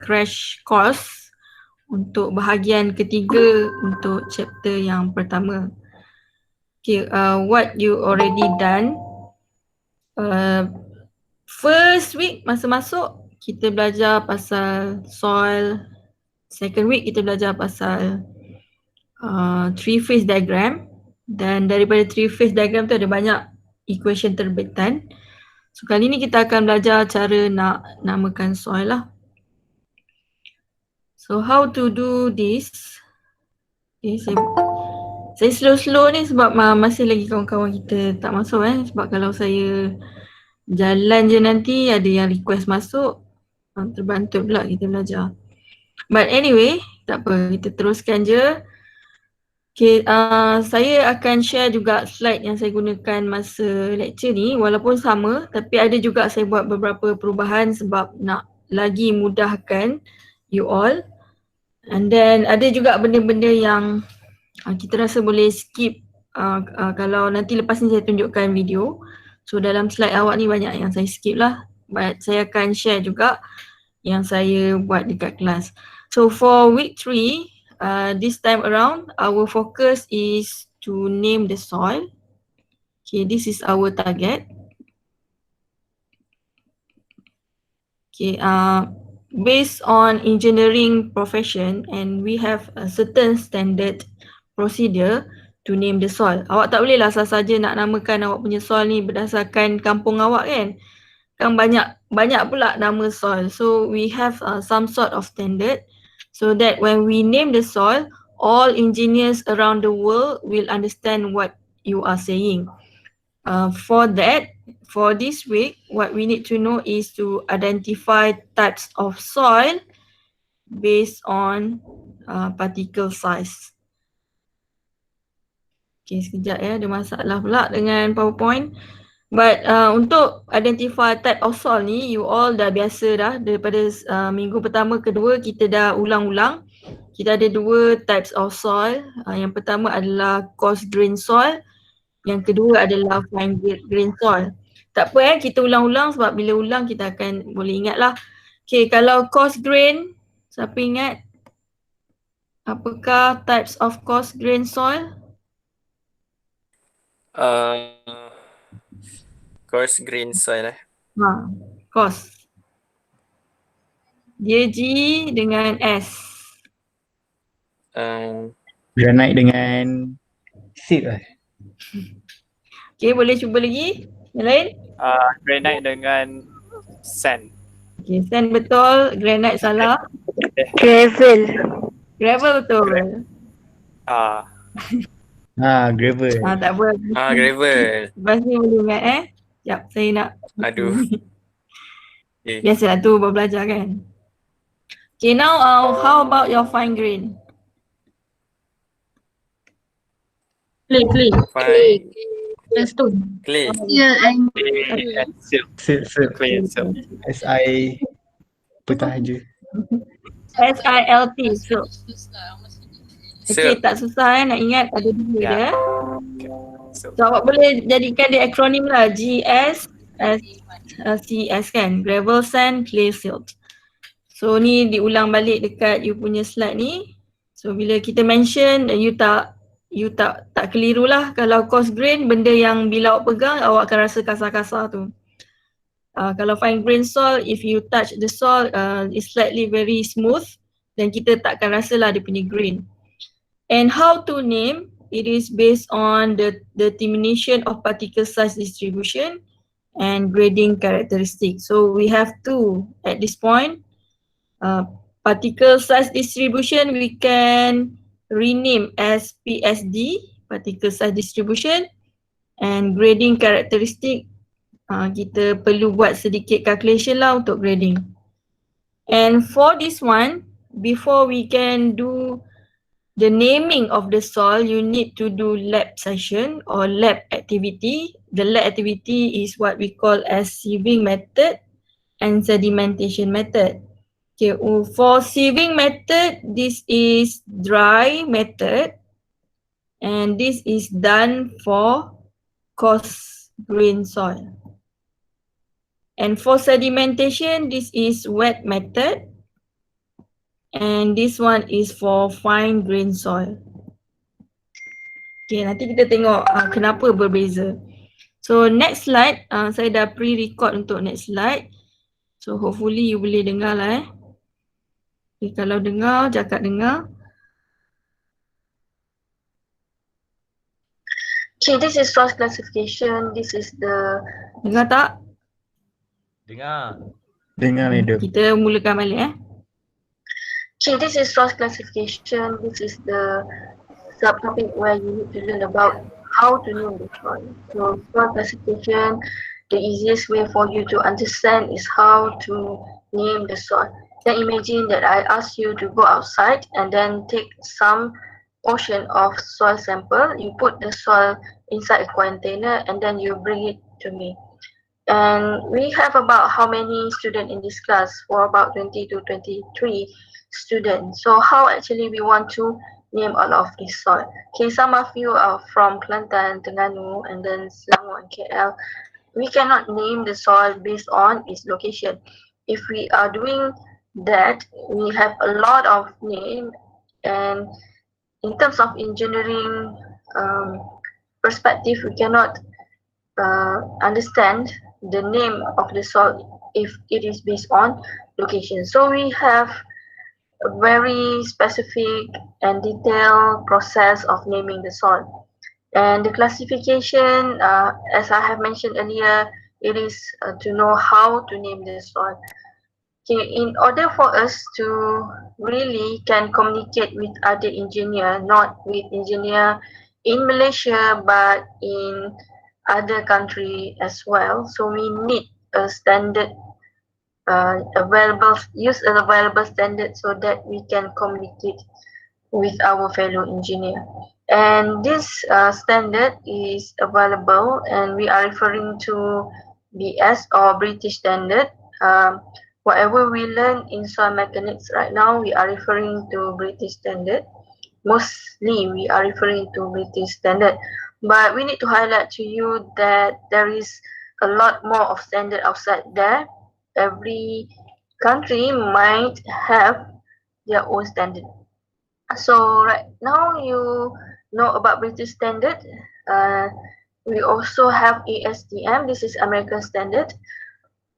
crash course untuk bahagian ketiga untuk chapter yang pertama. Okay, what you already done. First week masa masuk kita belajar pasal soil. Second week kita belajar pasal three phase diagram, dan daripada three phase diagram tu ada banyak equation terbitan. So kali ni kita akan belajar cara nak namakan soil lah. So how to do this? Okay, saya slow-slow ni sebab masih lagi kawan-kawan kita tak masuk sebab kalau saya jalan je nanti ada yang request masuk, terbantu pula kita belajar. But anyway, tak apa, kita teruskan je. Okay, saya akan share juga slide yang saya gunakan masa lecture ni, walaupun sama tapi ada juga saya buat beberapa perubahan sebab nak lagi mudahkan you all. And then ada juga benda-benda yang kita rasa boleh skip kalau nanti lepas ni saya tunjukkan video. So dalam slide awak ni banyak yang saya skip lah, but saya akan share juga yang saya buat dekat kelas. So for week 3, this time around, our focus is to name the soil. Okay, this is our target. Okay, based on engineering profession and we have a certain standard procedure to name the soil. Awak tak boleh lah saja nak namakan awak punya soil ni berdasarkan kampung awak kan. Kan banyak pula nama soil. So we have some sort of standard so that when we name the soil, all engineers around the world will understand what you are saying. For that, for this week, what we need to know is to identify types of soil based on particle size. Okay, sekejap ada masalah pula dengan PowerPoint. But untuk identify type of soil ni, you all dah biasa dah daripada minggu pertama kedua kita dah ulang-ulang. Kita ada dua types of soil. Yang pertama adalah coarse grain soil. Yang kedua adalah fine grain soil. Tak apa kita ulang-ulang sebab bila ulang kita akan boleh ingat lah. Okay, kalau coarse grain, siapa ingat? Apakah types of coarse grain soil? Coarse grain soil Coarse. Dia G dengan S. Granite dengan silt lah. Okay, boleh cuba lagi? Yang lain? Granite dengan sand. Okay, sand betul, granite salah. Gravel. Gravel betul. Gravel. Tak apa. Gravel. Lepas ni boleh ingat Sekejap, saya nak. Aduh. Biasalah tu baru belajar kan. Okay, now how about your fine grain? Clay. Fine. Stone. Clay. Yeah, and Silt. Clay and silt. S-I petah je. SILT. So. Okay, Silt. tak susah nak ingat, ada dua dia. So, So awak boleh jadikan dia akronim lah, GSCS kan, gravel, sand, clay, silt. So ni diulang balik dekat you punya slide ni. So bila kita mention, you tak keliru lah. Kalau coarse grain, benda yang bila awak pegang awak akan rasa kasar-kasar tu. Kalau fine grain soil, if you touch the soil, it's slightly very smooth dan kita takkan rasa lah dia punya grain. And how to name? It is based on the determination of particle size distribution and grading characteristics. So we have two at this point. Particle size distribution we can rename as PSD, particle size distribution, and grading characteristic kita perlu buat sedikit calculation lah untuk grading. And for this one, before we can do the naming of the soil, you need to do lab session or lab activity. The lab activity is what we call as sieving method and sedimentation method. Okay, for sieving method, this is dry method and this is done for coarse grain soil. And for sedimentation, this is wet method and this one is for fine grain soil. Okay, nanti kita tengok kenapa berbeza. So next slide, saya dah pre-record untuk next slide. So hopefully you boleh dengar lah Okay, kalau dengar, cakap dengar. Okay, this is source classification. This is the Dengar tak? Dengar. Dengar madam. Kita mulakan balik Okay, this is source classification. This is the subtopic where you need to learn about how to name the soil. So soil classification, the easiest way for you to understand is how to name the soil. Then imagine that I ask you to go outside and then take some portion of soil sample. You put the soil inside a container and then you bring it to me. And we have about how many students in this class? For about 20 to 23 students. So how actually we want to name all of this soil? Okay, some of you are from Kelantan, Terengganu, and then Selangor and KL. We cannot name the soil based on its location. If we are doing that, we have a lot of name, and in terms of engineering perspective, we cannot understand the name of the soil if it is based on location. So we have a very specific and detailed process of naming the soil. And the classification, as I have mentioned earlier, it is to know how to name the soil. Okay, in order for us to really can communicate with other engineer, not with engineer in Malaysia, but in other country as well. So we need a standard use an available standard so that we can communicate with our fellow engineer. And this standard is available, and we are referring to BS or British Standard. Whatever we learn in soil mechanics right now, we are referring to British Standard. Mostly we are referring to British Standard. But we need to highlight to you that there is a lot more of standard outside there. Every country might have their own standard. So right now you know about British Standard. We also have ASTM. This is American Standard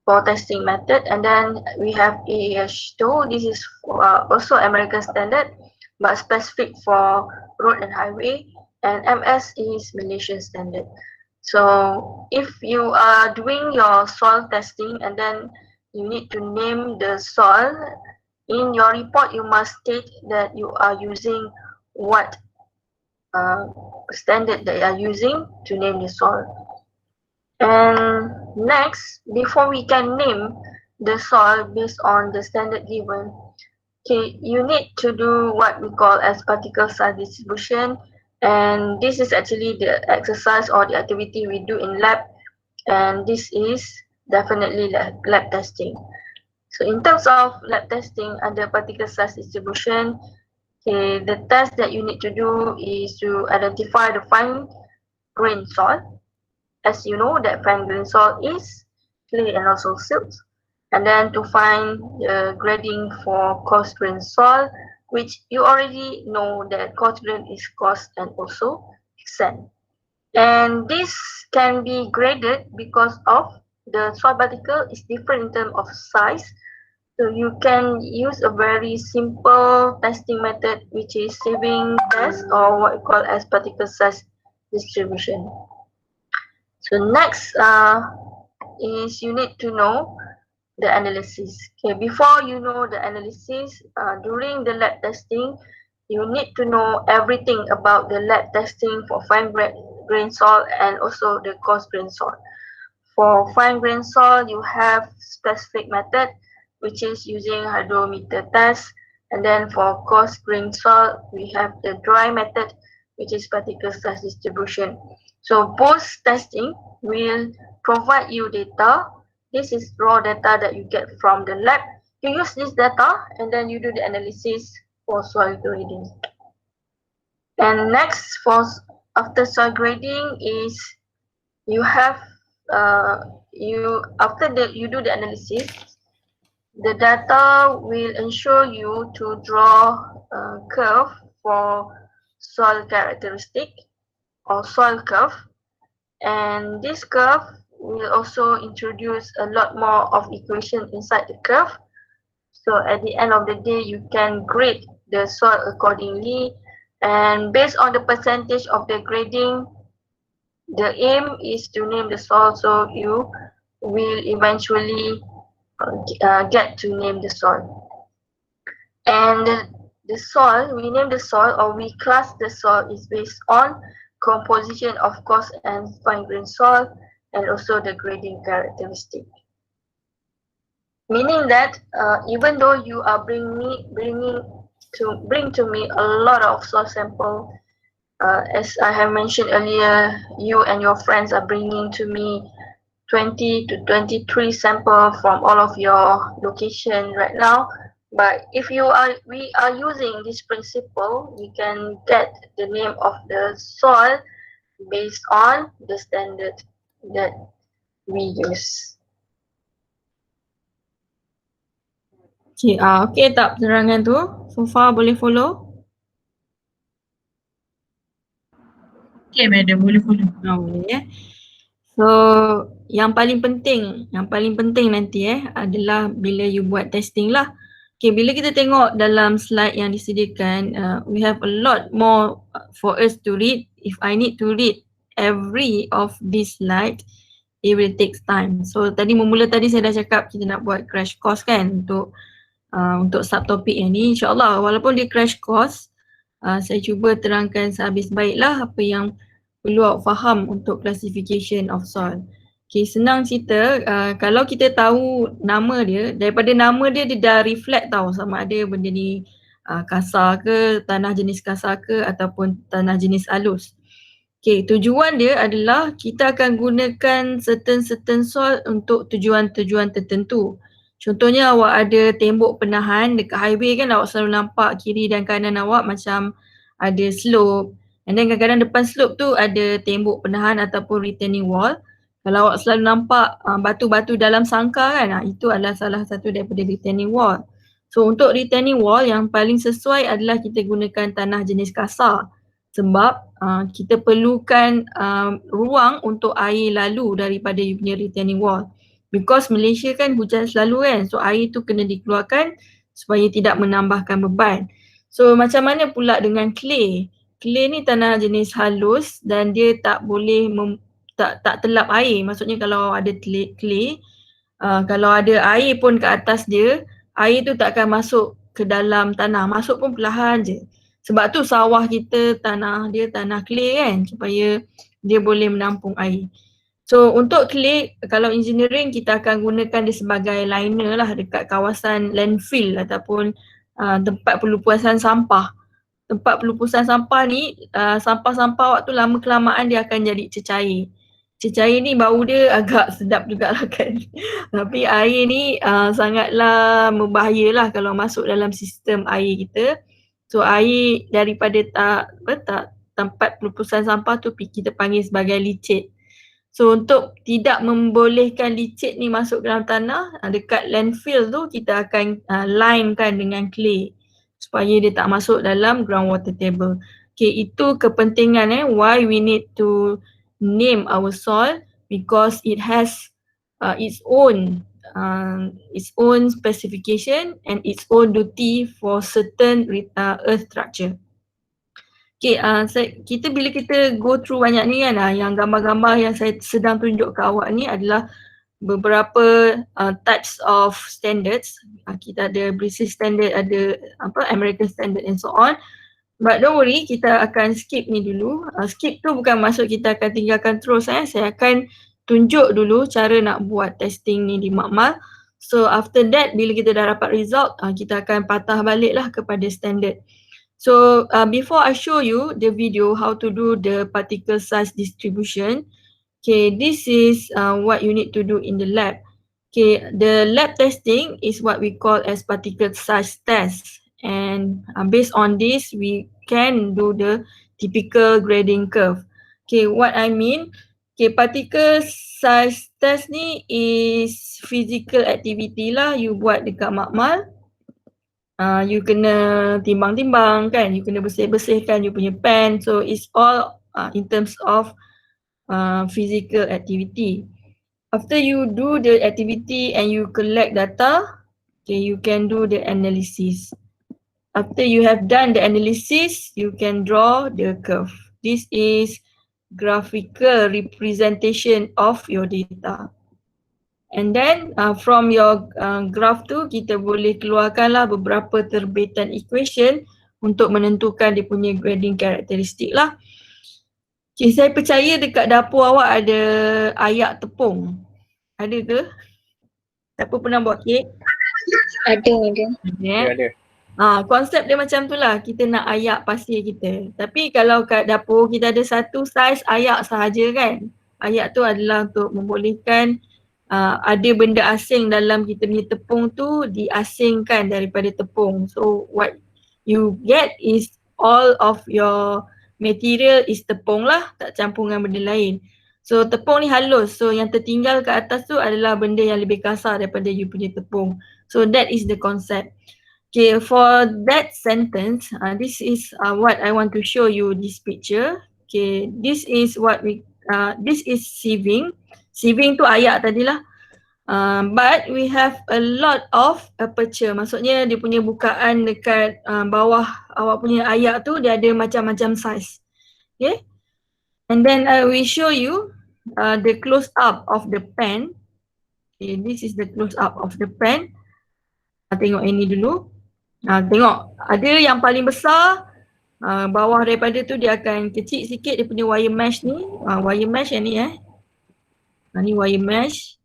for testing method, and then we have AAH2. This is also American Standard, but specific for road and highway. And MS is Malaysian Standard. So if you are doing your soil testing and then you need to name the soil, in your report you must state that you are using what standard that you are using to name the soil. And next, before we can name the soil based on the standard given, okay, you need to do what we call as particle size distribution. And this is actually the exercise or the activity we do in lab, and this is definitely lab testing. So in terms of lab testing under particle size distribution, okay, the test that you need to do is to identify the fine grain soil. As you know, that fine grain soil is clay and also silt. And then to find the grading for coarse grain soil, which you already know that coarse grain is coarse and also sand. And this can be graded because of the soil particle is different in terms of size. So you can use a very simple testing method, which is sieving test, or what we call as particle size distribution. So next is you need to know the analysis. Okay, before you know the analysis, during the lab testing, you need to know everything about the lab testing for fine grain soil and also the coarse grain soil. For fine grain soil, you have specific method, which is using hydrometer test. And then for coarse grain soil, we have the dry method, which is particle size distribution. So both testing will provide you data. This is raw data that you get from the lab. You use this data and then you do the analysis for soil grading. And next, for after soil grading is you have you do the analysis, The data will ensure you to draw a curve for soil characteristic or soil curve, and this curve will also introduce a lot more of equation inside the curve. So at the end of the day, you can grade the soil accordingly, and based on the percentage of the grading, the aim is to name the soil, so you will eventually get to name the soil. And the soil, we name the soil or we class the soil is based on composition of coarse and fine grained soil and also the grading characteristic. Meaning that even though you are bring to me a lot of soil sample, as I have mentioned earlier, you and your friends are bringing to me 20 to 23 sample from all of your location right now. But if we are using this principle, we can get the name of the soil based on the standard that we use. Okay, okay tak penerangan tu? So far boleh follow? Okay madam, boleh follow. Boleh ya. So yang paling penting nanti adalah bila you buat testing lah. Okay, bila kita tengok dalam slide yang disediakan, we have a lot more for us to read. If I need to read every of this slide, it will take time. So mula tadi saya dah cakap kita nak buat crash course kan untuk subtopik yang ni. InsyaAllah walaupun dia crash course, saya cuba terangkan sehabis baiklah apa yang perlu awak faham untuk classification of soil. Okay, senang cerita, kalau kita tahu nama dia, daripada nama dia dah reflect tahu sama ada benda ni kasar ke, tanah jenis kasar ke ataupun tanah jenis halus. Okay, tujuan dia adalah kita akan gunakan certain soil untuk tujuan-tujuan tertentu. Contohnya awak ada tembok penahan dekat highway kan, awak selalu nampak kiri dan kanan awak macam ada slope. And then kadang-kadang depan slope tu ada tembok penahan ataupun retaining wall. Kalau awak selalu nampak batu-batu dalam sangkar kan, itu adalah salah satu daripada retaining wall. So untuk retaining wall yang paling sesuai adalah kita gunakan tanah jenis kasar. Sebab kita perlukan ruang untuk air lalu daripada you punya retaining wall. Because Malaysia kan hujan selalu kan, so air tu kena dikeluarkan supaya tidak menambahkan beban. So macam mana pula dengan clay? Clay ni tanah jenis halus dan dia tak boleh tak telap air. Maksudnya kalau ada clay, kalau ada air pun ke atas dia, air tu tak akan masuk ke dalam tanah, masuk pun perlahan je. Sebab tu sawah kita tanah clay kan, supaya dia boleh menampung air. So untuk clay, kalau engineering kita akan gunakan dia sebagai liner lah dekat kawasan landfill ataupun tempat pelupusan sampah. Tempat pelupusan sampah ni, sampah-sampah awak tu lama kelamaan dia akan jadi cecair. Cecair ni bau dia agak sedap jugalah kan. Tapi air ni sangatlah membahayalah kalau masuk dalam sistem air kita. So air daripada tempat pelupusan sampah tu kita panggil sebagai licit. So untuk tidak membolehkan licit ni masuk dalam tanah, dekat landfill tu kita akan linekan dengan clay supaya dia tak masuk dalam groundwater table. Okay, itu kepentingan why we need to name our soil, because it has its own specification and its own duty for certain earth structure. Okay, kita bila kita go through banyak ni kan, yang gambar-gambar yang saya sedang tunjuk ke awak ni adalah beberapa types of standards. Kita ada British standard, ada American standard and so on. But don't worry, kita akan skip ni dulu. Skip tu bukan maksud kita akan tinggalkan terus. Saya akan tunjuk dulu cara nak buat testing ni di makmal. So after that, bila kita dah dapat result, kita akan patah balik lah kepada standard. So before I show you the video how to do the particle size distribution, okay, this is what you need to do in the lab. Okay, the lab testing is what we call as particle size test, and based on this we can do the typical grading curve. Okay, what I mean, okay, particle exercise test ni is physical activity lah, you buat dekat makmal. You kena timbang-timbang kan, you kena bersih-bersihkan you punya pen. So it's all in terms of physical activity. After you do the activity and you collect data, okay, you can do the analysis. After you have done the analysis, you can draw the curve. This is graphical representation of your data. And then from your graph tu, kita boleh keluarkanlah beberapa terbitan equation untuk menentukan dia punya grading karakteristik lah. Okay, saya percaya dekat dapur awak ada ayak tepung. Ada ke? Siapa pernah buat kek? Ada. Ya. Ada. Konsep dia macam tu lah, kita nak ayak pasir kita. Tapi kalau kat dapur kita ada satu saiz ayak sahaja kan. Ayak tu adalah untuk membolehkan ada benda asing dalam kita punya tepung tu diasingkan daripada tepung. So what you get is all of your material is tepung lah, tak campur dengan benda lain. So tepung ni halus, so yang tertinggal kat atas tu adalah benda yang lebih kasar daripada you punya tepung. So that is the concept. Okay, for that sentence, this is what I want to show you this picture. Okay, this is what this is sieving. Sieving tu ayak tadilah. But we have a lot of aperture. Maksudnya dia punya bukaan dekat bawah awak punya ayak tu dia ada macam-macam size. Okay. And then I will show you the close up of the pen. Okay, this is the close up of the pen. Tengok ini dulu. Tengok ada yang paling besar, bawah daripada tu dia akan kecil sikit dia punya wire mesh ni. Wire mesh yang ni ni wire mesh.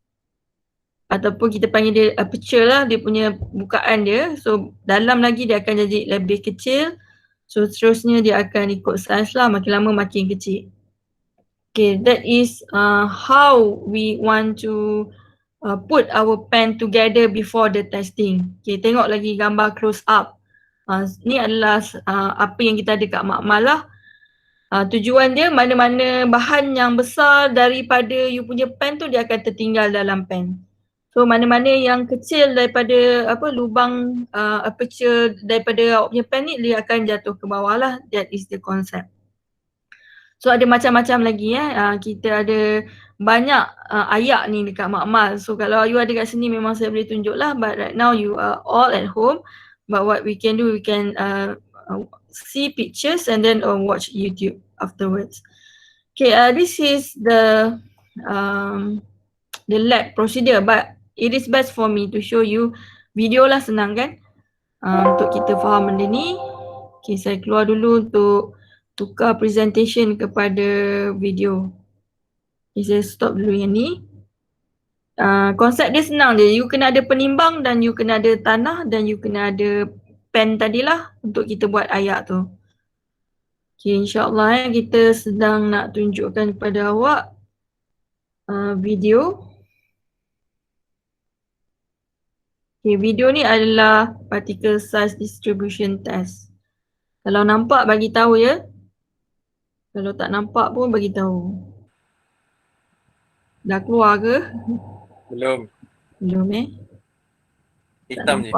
Ataupun kita panggil dia aperture lah, dia punya bukaan dia. So dalam lagi dia akan jadi lebih kecil. So seterusnya dia akan ikut saiz lah, makin lama makin kecil. Okay, that is how we want to put our pen together before the testing. Okay, tengok lagi gambar close up. Ni adalah apa yang kita ada kat makmal lah. Tujuan dia mana-mana bahan yang besar daripada you punya pen tu dia akan tertinggal dalam pen. So mana-mana yang kecil daripada lubang aperture daripada awak punya pen ni dia akan jatuh ke bawah lah. That is the concept. So ada macam-macam lagi kita ada banyak ayak ni dekat makmal. So kalau you ada kat sini memang saya boleh tunjuk lah, but right now you are all at home. But what we can do, we can see pictures and then watch YouTube afterwards. Okay, this is the lab procedure, but it is best for me to show you video lah, senang kan untuk kita faham benda ni. Okay, saya keluar dulu untuk tukar presentation kepada video. Okay, saya stop dulu yang ni. Konsep dia senang je, you kena ada penimbang dan you kena ada tanah dan you kena ada pen tadilah untuk kita buat ayak tu. Okay, insyaAllah kita sedang nak tunjukkan kepada awak video. Okay, video ni adalah particle size distribution test. Kalau nampak bagi tahu ya. Kalau tak nampak pun bagi tahu. Dah keluar ke? Belum. Belum Hitam je.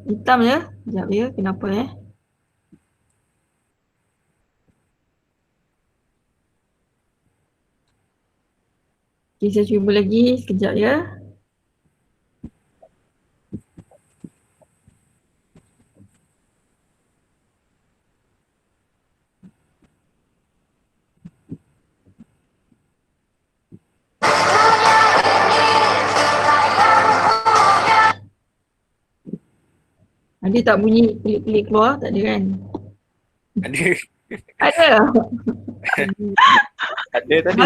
Hitam je? Sekejap ya, kenapa Okay, saya cuba lagi sekejap ya. Ada tak bunyi pelik-pelik keluar? Tak ada kan? Ada. Ada. Ada tadi.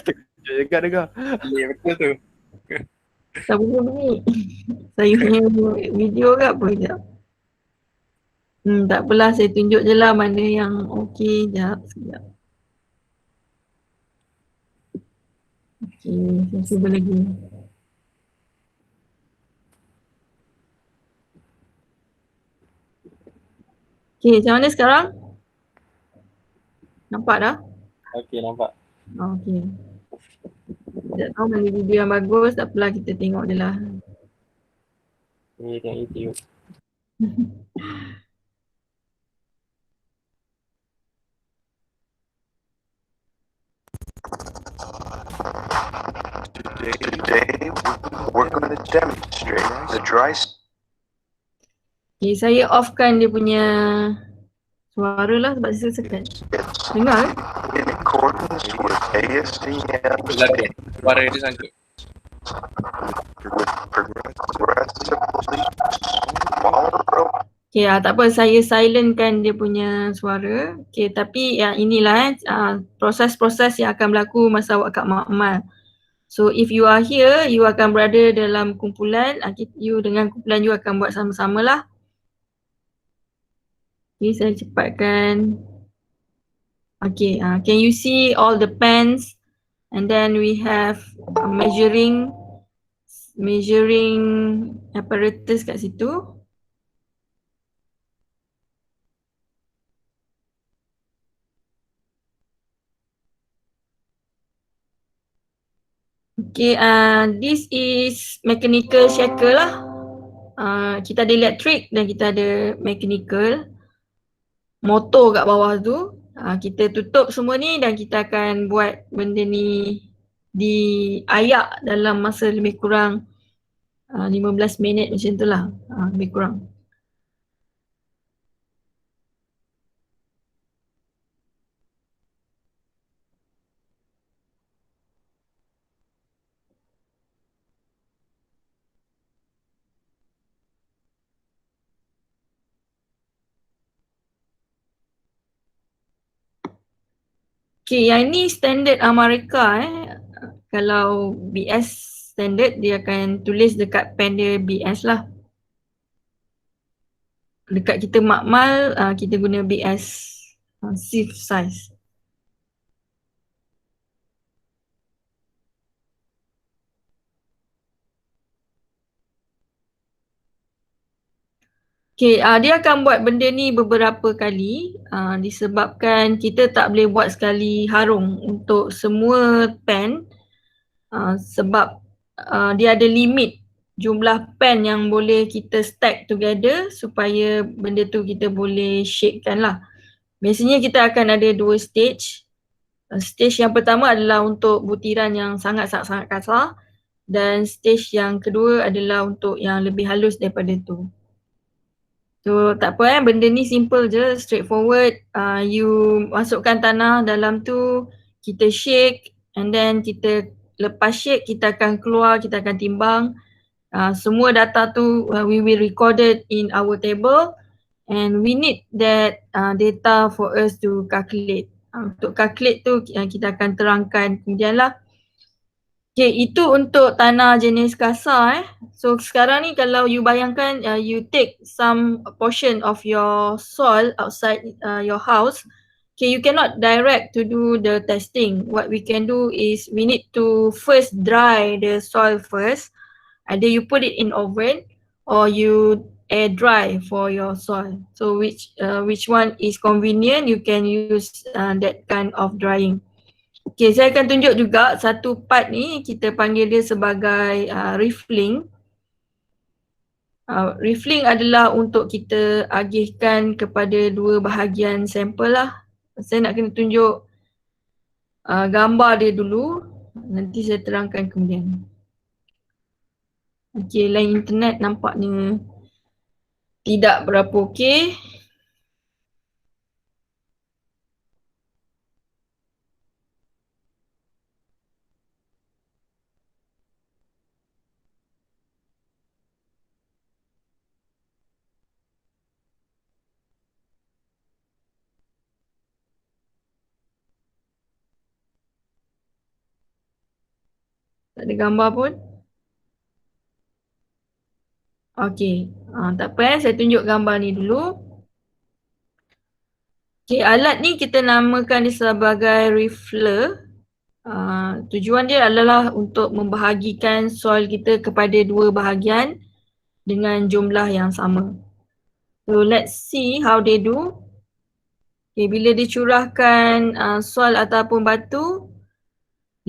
Tunjuk juga dengar. Ya, betul tu. Tak bunyi-bunyi. Saya punya video ke apa sekejap. Tak apalah, saya tunjuk je lah mana yang okey. Sekejap. Okey, saya cuba lagi. Okay, macam mana sekarang? Nampak dah? Okey, nampak. Okay. tak tahu mana video yang bagus, tak apalah kita tengok je lah. Ni tengok YouTube. Today, we're going to demonstrate the dry Okay, saya offkan dia punya suara lah sebab saya sekat. Dengar in accordance with ASTM Belakang. Suara dia sangkut. with progressively smaller Okay, tak apa, saya silentkan dia punya suara. Okay, tapi yang inilah proses-proses yang akan berlaku masa awak kat makmal. So if you are here, you akan berada dalam kumpulan, you dengan kumpulan you akan buat sama-sama lah. Okay, saya cepatkan. Okay, can you see all the pens? And then we have measuring apparatus kat situ. Okay, this is mechanical shaker lah. Kita ada electric dan kita ada mechanical. Motor kat bawah tu. Kita tutup semua ni dan kita akan buat benda ni diayak dalam masa lebih kurang 15 minit macam tu lah. Lebih kurang. Okay, yang ni standard Amerika Kalau BS standard dia akan tulis dekat pen dia BS lah. Dekat kita makmal kita guna BS shift size. Okay, dia akan buat benda ni beberapa kali disebabkan kita tak boleh buat sekali harung untuk semua pen sebab dia ada limit jumlah pen yang boleh kita stack together supaya benda tu kita boleh shapekan lah. Biasanya kita akan ada 2 stage. Stage yang pertama adalah untuk butiran yang sangat-sangat kasar dan stage yang kedua adalah untuk yang lebih halus daripada tu. So tak apa benda ni simple je, straightforward. You masukkan tanah dalam tu, kita shake and then kita lepas shake kita akan keluar, kita akan timbang. Semua data tu we will record it in our table and we need that data for us to calculate. Untuk calculate tu kita akan terangkan kemudian lah. Okay, itu untuk tanah jenis kasar So sekarang ni kalau you bayangkan you take some portion of your soil outside your house. Okay, you cannot direct to do the testing. What we can do is we need to first dry the soil first. Either you put it in oven or you air dry for your soil. So which one is convenient, you can use that kind of drying. Okay, saya akan tunjuk juga satu part ni kita panggil dia sebagai riffling. Riffling adalah untuk kita agihkan kepada 2 bahagian sampel lah. Saya nak kena tunjuk gambar dia dulu, nanti saya terangkan kemudian. Okay, line internet nampaknya tidak berapa okey. Tak ada gambar pun. Okay, tak apa saya tunjuk gambar ni dulu. Okay, alat ni kita namakan dia sebagai riffler. Tujuan dia adalah untuk membahagikan soil kita kepada 2 bahagian dengan jumlah yang sama. So let's see how they do. Okay, bila dicurahkan soil ataupun batu,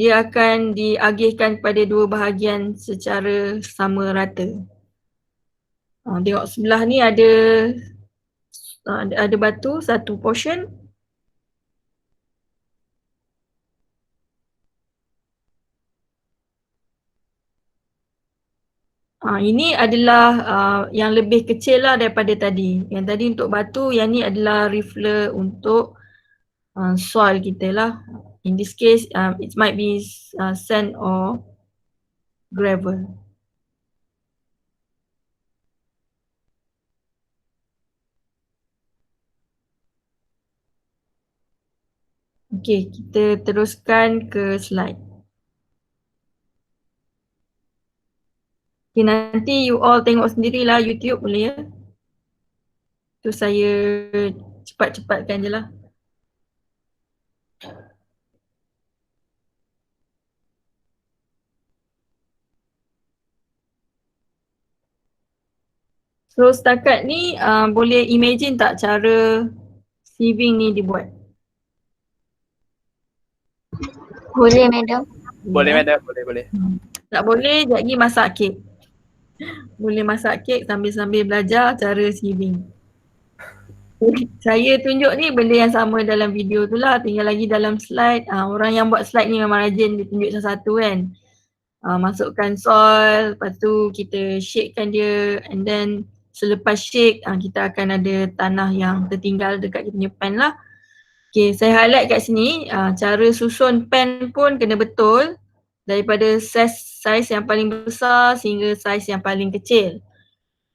dia akan diagihkan kepada dua bahagian secara sama rata. Tengok sebelah ni ada batu satu portion. Ini adalah yang lebih kecil lah daripada tadi. Yang tadi untuk batu, yang ni adalah refiller untuk soil kita lah. In this case, it might be sand or gravel. Okay, kita teruskan ke slide. Okay, nanti you all tengok sendirilah YouTube boleh ya. Tu saya cepat-cepatkan je lah. So setakat ni boleh imagine tak cara sieving ni dibuat? Boleh, madam. Boleh madam, boleh. Tak boleh, sekejap lagi masak kek. Boleh masak kek sambil-sambil belajar cara sieving. Saya tunjuk ni benda yang sama dalam video tu lah, tinggal lagi dalam slide. Orang yang buat slide ni memang rajin dia tunjuk satu-satu kan. Masukkan soil, lepas tu kita shakekan dia, and then selepas shake kita akan ada tanah yang tertinggal dekat kita punya pan lah. Okay, saya highlight kat sini cara susun pan pun kena betul daripada saiz yang paling besar sehingga saiz yang paling kecil.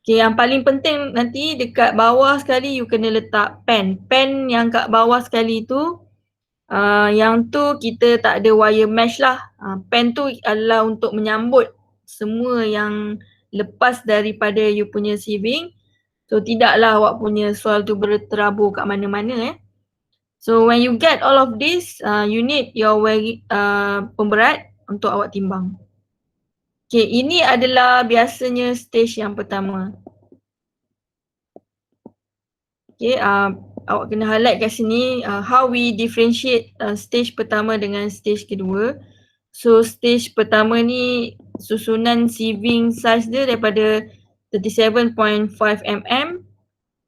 Okay, yang paling penting nanti dekat bawah sekali you kena letak pan. Pan yang kat bawah sekali tu yang tu kita tak ada wire mesh lah. Pan tu adalah untuk menyambut semua yang lepas daripada you punya sieving. So tidaklah awak punya soil tu berterabur kat mana-mana So when you get all of this, you need your pemberat untuk awak timbang. Okay, ini adalah biasanya stage yang pertama. Okay, awak kena highlight kat sini how we differentiate stage pertama dengan stage kedua. So stage pertama ni susunan sieving size dia daripada 37.5 mm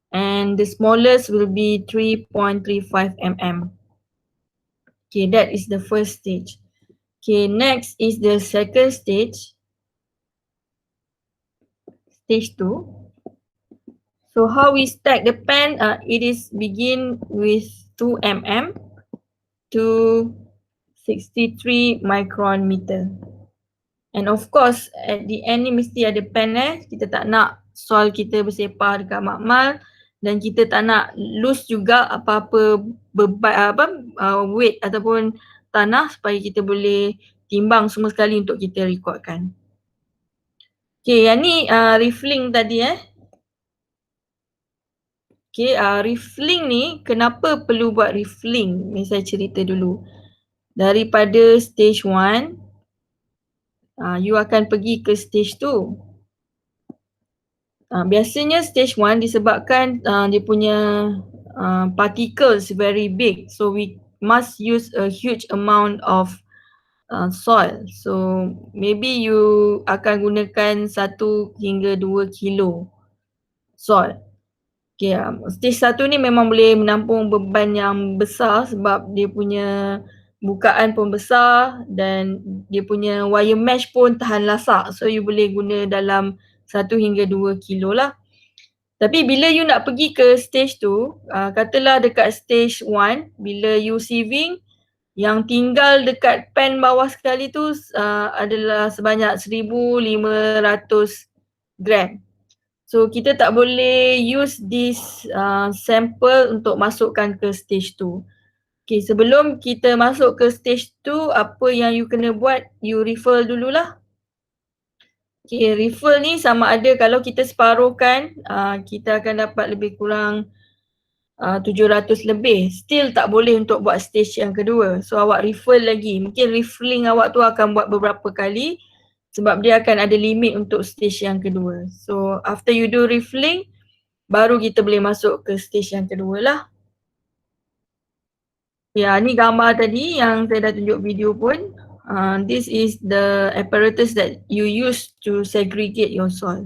and the smallest will be 3.35 mm. Okay, that is the first stage. Okay, next is the second stage. Stage 2. So how we stack the pan, it is begin with 2 mm to 63 micron meter. And of course at the end ni mesti ada pan kita tak nak soil kita bersepah dekat makmal dan kita tak nak loose juga apa-apa beban weight ataupun tanah supaya kita boleh timbang semua sekali untuk kita rekodkan. Okay, yang ni refilling tadi Okay, refilling ni kenapa perlu buat refilling? Ni saya cerita dulu. Daripada stage 1 you akan pergi ke stage 2. Biasanya stage 1 disebabkan dia punya particles very big, so we must use a huge amount of soil. So maybe you akan gunakan 1 hingga 2 kilo soil. Okay, stage 1 ni memang boleh menampung beban yang besar sebab dia punya bukaan pun besar dan dia punya wire mesh pun tahan lasak. So you boleh guna dalam 1 hingga 2 kilo lah. Tapi bila you nak pergi ke stage 2, katalah dekat stage 1, bila you sieving, yang tinggal dekat pan bawah sekali tu adalah sebanyak 1,500 gram. So kita tak boleh use this sample untuk masukkan ke stage 2. Okay, sebelum kita masuk ke stage 2, apa yang you kena buat, you refill dululah. Okay, refill ni sama ada kalau kita separuhkan, kita akan dapat lebih kurang 700 lebih. Still tak boleh untuk buat stage yang kedua. So awak refill lagi. Mungkin refilling awak tu akan buat beberapa kali sebab dia akan ada limit untuk stage yang kedua. So after you do refilling, baru kita boleh masuk ke stage yang kedua lah. Ya, ni gambar tadi yang saya dah tunjuk video pun. This is the apparatus that you use to segregate your soil.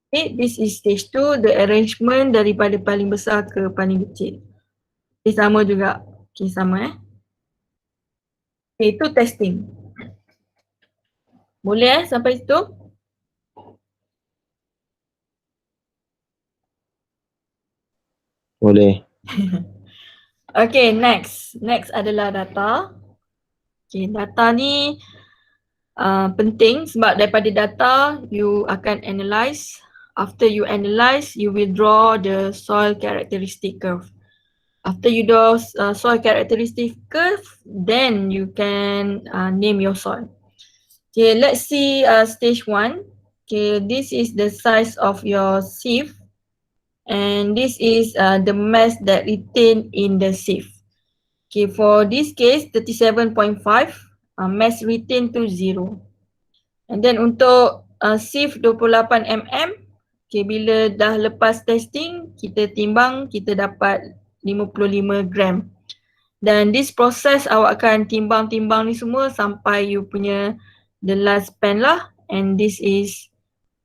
Okay, this is stage 2, the arrangement daripada paling besar ke paling kecil. Okay, sama juga. Okay, sama Okay, itu testing. Boleh sampai situ? Boleh. Okay, next. Next adalah data. Okay, data ni penting sebab daripada data you akan analyse. After you analyse, you will draw the soil characteristic curve. After you draw soil characteristic curve, then you can name your soil. Okay, let's see stage 1. Okay, this is the size of your sieve. And this is the mass that retained in the sieve. Okay, for this case 37.5, mass retained to 0. And then untuk sieve 28 mm, okay, bila dah lepas testing, kita timbang, kita dapat 55 gram. Dan this process awak akan timbang-timbang ni semua sampai you punya the last pen lah. And this is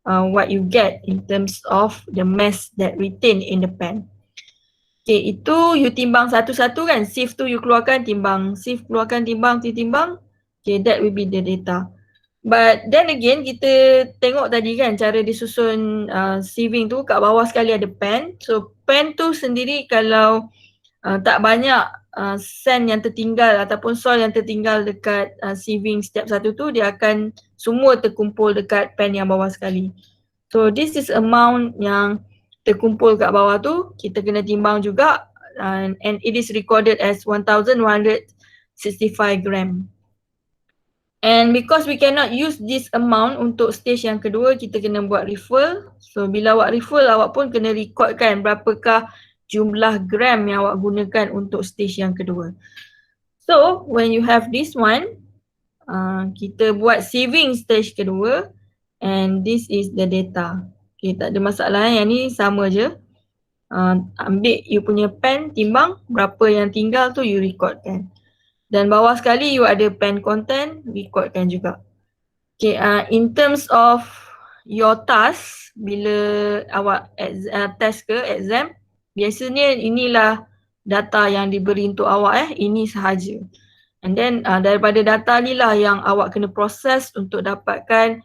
what you get in terms of the mass that retained in the pen. Okay, itu you timbang satu-satu kan. Sieve tu you keluarkan, timbang. Sieve keluarkan, timbang, timbang. Okay, that will be the data. But then again, kita tengok tadi kan cara disusun sieving tu, kat bawah sekali ada pen. So pen tu sendiri kalau tak banyak sand yang tertinggal ataupun soil yang tertinggal dekat sieving step 1 tu, dia akan semua terkumpul dekat pen yang bawah sekali. So this is amount yang terkumpul kat bawah tu, kita kena timbang juga, and it is recorded as 1165 gram. And because we cannot use this amount untuk stage yang kedua, kita kena buat refill. So bila awak refill, awak pun kena recordkan berapakah jumlah gram yang awak gunakan untuk stage yang kedua. So when you have this one, kita buat sieving stage kedua, and this is the data. Okay, tak ada masalah, yang ni sama je. Ambil you punya pen, timbang, berapa yang tinggal tu you recordkan. Dan bawah sekali you ada pen content, recordkan juga. Okay, in terms of your task, bila awak test ke exam, biasanya inilah data yang diberi untuk awak ini sahaja. And then daripada data ni lah yang awak kena proses untuk dapatkan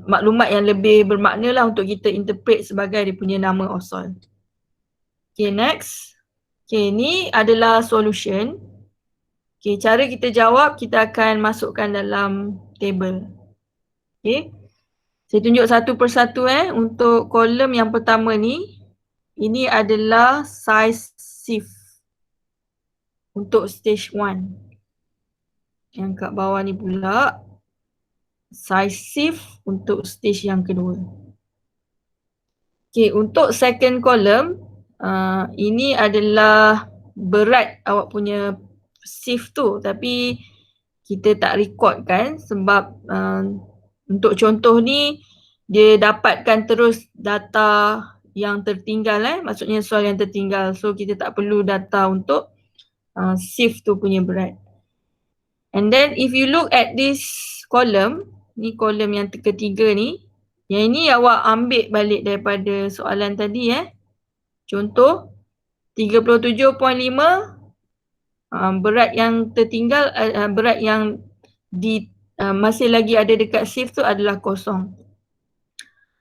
maklumat yang lebih bermakna lah untuk kita interpret sebagai dia punya nama of soil. Okay, next. Okay, ni adalah solution. Okay, cara kita jawab, kita akan masukkan dalam table. Okay, saya tunjuk satu persatu untuk kolom yang pertama ni. Ini adalah size sieve untuk stage 1. Yang kat bawah ni pula size sieve untuk stage yang kedua. Okay, untuk second column, ini adalah berat awak punya sieve tu, tapi kita tak record kan sebab untuk contoh ni dia dapatkan terus data yang tertinggal maksudnya soal yang tertinggal, so kita tak perlu data untuk sieve tu punya berat. And then if you look at this column, ni kolom yang ketiga ni, yang ini awak ambil balik daripada soalan tadi contoh 37.5, berat yang tertinggal, berat yang masih lagi ada dekat sieve tu adalah kosong.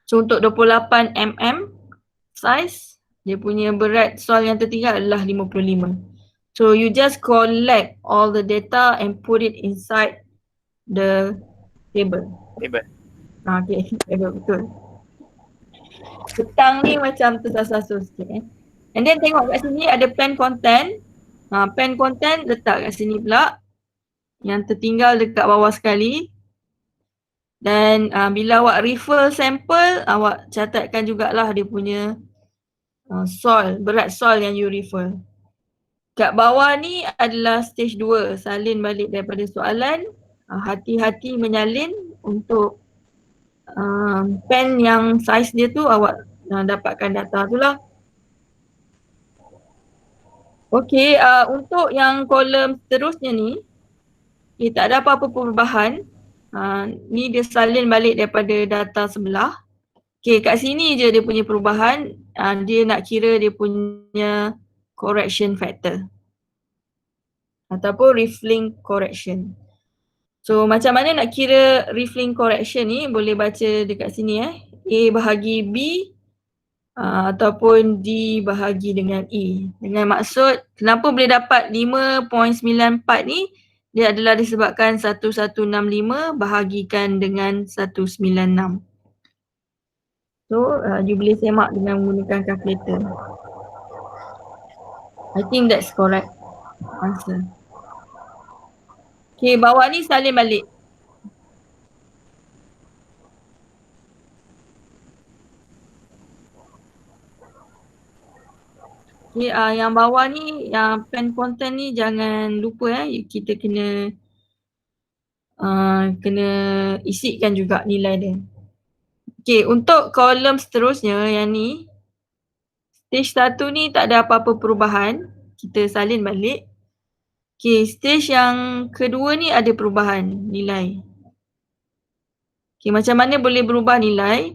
So untuk 28 mm size, dia punya berat soal yang tertinggal adalah 55. So you just collect all the data and put it inside the table. Okay, table betul. Petang ni macam tersasar sikit And then tengok kat sini ada pen content. Pen content letak kat sini pula, yang tertinggal dekat bawah sekali. Dan bila awak refer sampel, awak catatkan jugalah dia punya soil, berat soil yang you refer. Kat bawah ni adalah stage 2, salin balik daripada soalan. Hati-hati menyalin untuk pen yang size dia tu awak dapatkan data tu lah. Okey, untuk yang kolom seterusnya ni, tak ada apa-apa perubahan. Ni dia salin balik daripada data sebelah. Okey, kat sini je dia punya perubahan. Dia nak kira dia punya correction factor ataupun Riflin correction. So macam mana nak kira Riflin correction ni, boleh baca dekat sini A bahagi B ataupun D bahagi dengan E. Dengan maksud kenapa boleh dapat 5.94 ni, dia adalah disebabkan 1165 bahagikan dengan 196. So you boleh semak dengan menggunakan calculator. I think that's correct answer. Okay, bawah ni salin balik. Okay, yang bawah ni, yang pen content ni jangan lupa kita kena isikan juga nilai dia. Okay, untuk kolom seterusnya yang ni, stage 1 ni tak ada apa-apa perubahan. Kita salin balik. Okay, stage yang kedua ni ada perubahan nilai. Okay, macam mana boleh berubah nilai?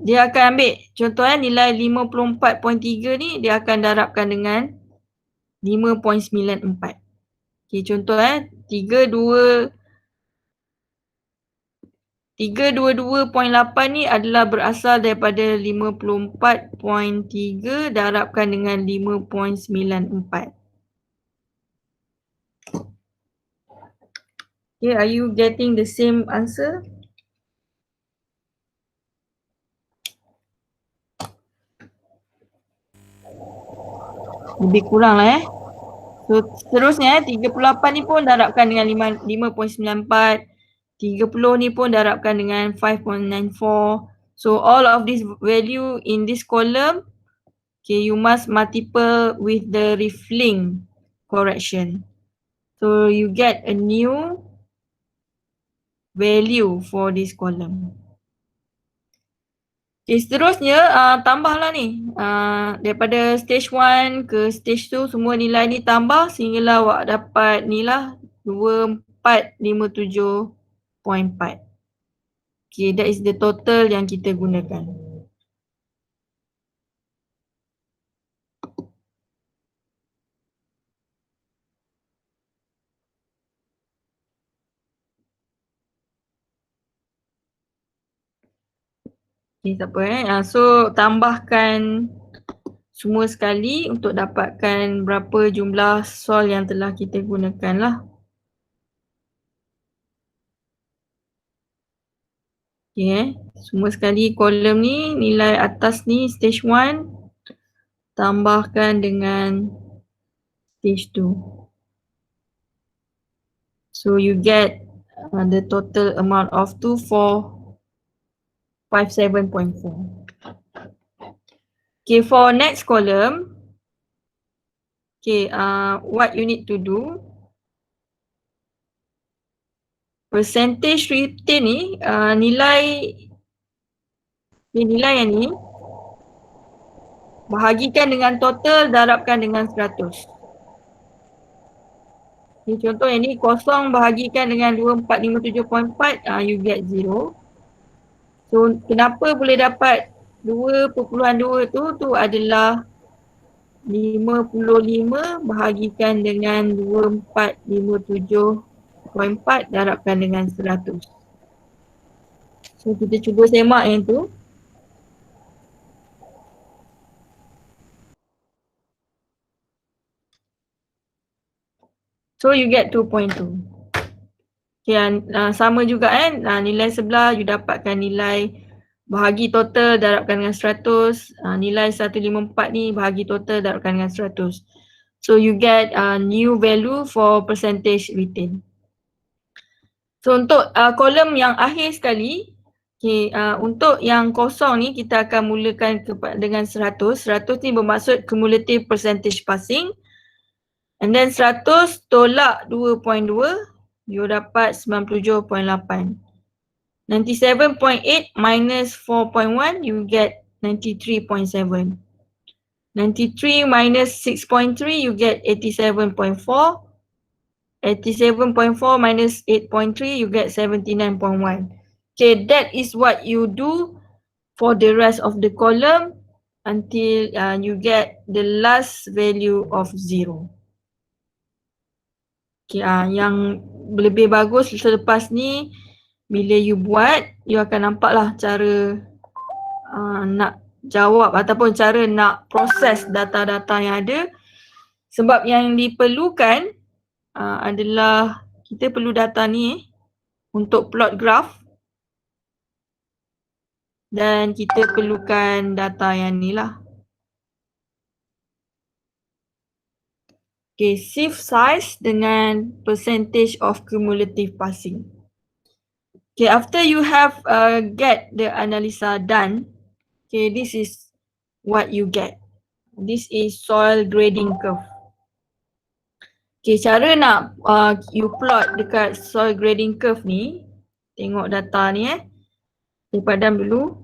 Dia akan ambil contoh nilai 54.3 ni dia akan darabkan dengan 5.94. Okay, contoh 322.8 ni adalah berasal daripada 54.3 darabkan dengan 5.94. Okay, are you getting the same answer? Lebih kurang lah So seterusnya 38 ni pun darabkan dengan 5.94. 30 ni pun darabkan dengan 5.94. So all of this value in this column, okay, you must multiple with the Riflin correction. So you get a new value for this column. Okay, seterusnya tambahlah ni. Daripada stage 1 ke stage 2 semua nilai ni tambah sehinggalah awak dapat ni lah 2457.4. Okay, that is the total yang kita gunakan. Okay, tak apa So tambahkan semua sekali untuk dapatkan berapa jumlah sol yang telah kita gunakan lah. Okay, semua sekali kolom ni, nilai atas ni stage 1 tambahkan dengan stage 2. So you get the total amount of 2457.4. Okay, for next column, okay, what you need to do, percentage retain ni, nilai yang ni bahagikan dengan total darabkan dengan 100. Okay, contoh yang ni kosong bahagikan dengan 2457.4, you get 0. So kenapa boleh dapat 2.2 tu adalah 55 bahagikan dengan 2457.4 darabkan dengan 100. So kita cuba semak yang tu. So you get 2.2. Okay, sama juga nilai sebelah you dapatkan nilai bahagi total darabkan dengan 100. Nilai 154 ni bahagi total darabkan dengan 100. So you get new value for percentage retain. So untuk kolom yang akhir sekali, okay, untuk yang kosong ni kita akan mulakan dengan 100. 100 ni bermaksud cumulative percentage passing. And then 100 tolak 2.2, you dapat 97.8. 97.8 minus 4.1, you get 93.7. 93 minus 6.3, you get 87.4. 87.4 minus 8.3, you get 79.1. Okay, that is what you do for the rest of the column until you get the last value of 0. Okay, yang lebih bagus selepas ni, bila you buat, you akan nampak lah cara nak jawab ataupun cara nak proses data-data yang ada. Sebab yang diperlukan adalah kita perlu data ni untuk plot graph dan kita perlukan data yang ni lah. Okay, sieve size dengan percentage of cumulative passing. Okay, after you have get the analysis done, okay, this is what you get. This is soil grading curve. Okay, cara nak you plot dekat soil grading curve ni, tengok data ni Saya padam dulu.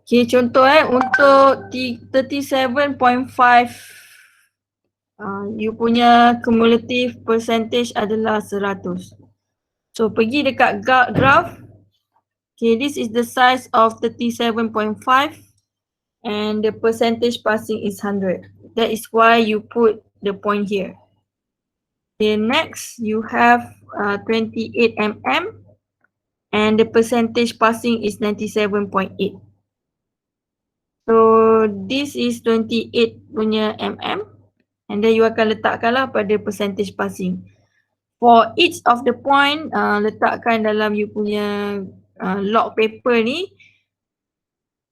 Okay, contoh untuk 37.5 you punya cumulative percentage adalah 100. So pergi dekat graph. Okay, this is the size of 37.5 and the percentage passing is 100. That is why you put the point here. Okay, next you have 28 mm and the percentage passing is 97.8. So this is 28 punya mm and then you akan letakkanlah pada percentage passing. For each of the point, letakkan dalam you punya log paper ni.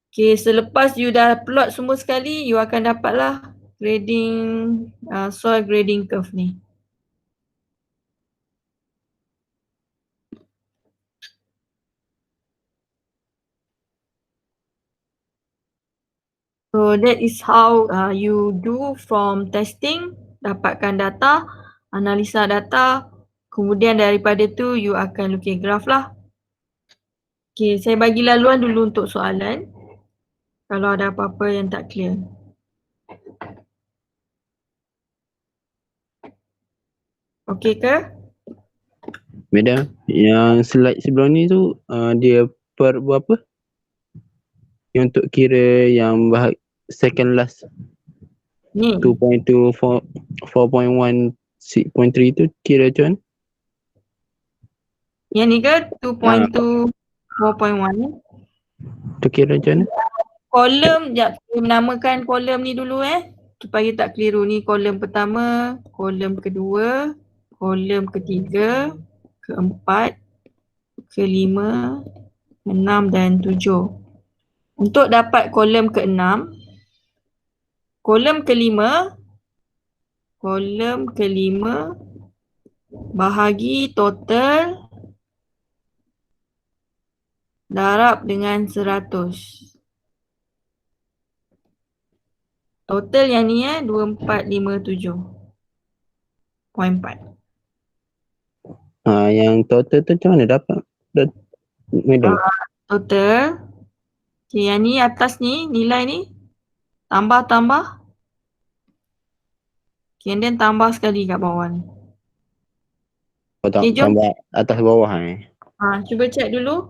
Okay, selepas you dah plot semua sekali, you akan dapatlah grading, soil grading curve ni. So that is how you do from testing, dapatkan data, analisa data, kemudian daripada tu you akan lukis graf lah. Okay, saya bagi laluan dulu untuk soalan. Kalau ada apa-apa yang tak clear. Okay ke? Madam, yang slide sebelum ni tu dia per berapa? Yang untuk kira yang second last Ni. 2.2 4.1 6.3 tu kira macam mana? Yang ni ke 2.2 4.1 ni? Tu kira macam mana? Kolom, sekejap saya menamakan kolom ni dulu supaya tak keliru. Ni kolom pertama, kolom kedua, kolom ketiga, keempat, kelima, 6 dan 7. Untuk dapat kolom ke-6, kolom kelima bahagi total darab dengan 100. Total yang ni 2457.4. Yang total tu macam mana dapat? Madam. Total. Okay, yang ni atas ni, nilai ni tambah. Okay, and then tambah sekali kat bawah ni. Okay, jom. Tambah atas bawah Cuba check dulu.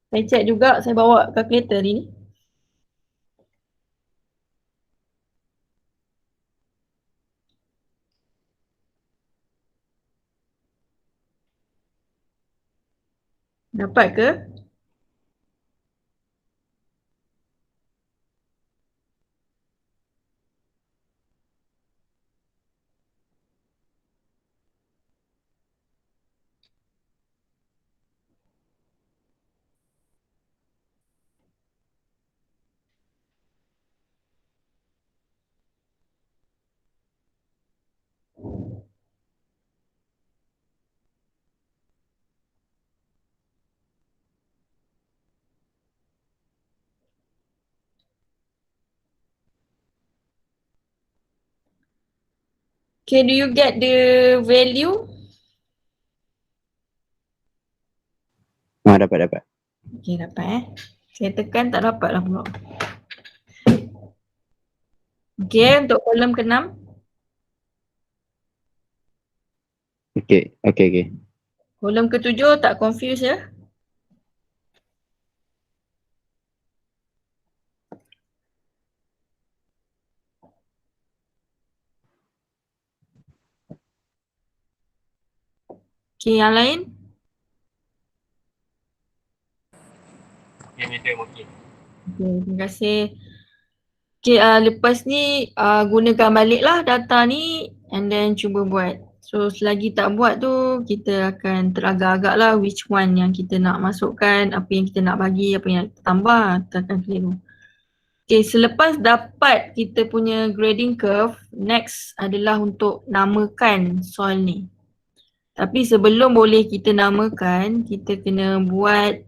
Saya check juga, saya bawa kalkulator ni. Dapat ke? Okay, do you get the value? Dapat. Okay, dapat Saya tekan tak dapat lah pula. Okay, untuk kolom ke-6. Okay. Kolom ke-7 tak confuse ya. Okay, yang lain? Okay, madam, okay. Okay, terima kasih. Okay, lepas ni gunakan balik lah data ni and then cuba buat. So selagi tak buat tu kita akan teragak-agak lah which one yang kita nak masukkan, apa yang kita nak bagi, apa yang kita tambah, kita akan keliru. Okay, selepas dapat kita punya grading curve, next adalah untuk namakan soil ni. Tapi sebelum boleh kita namakan, kita kena buat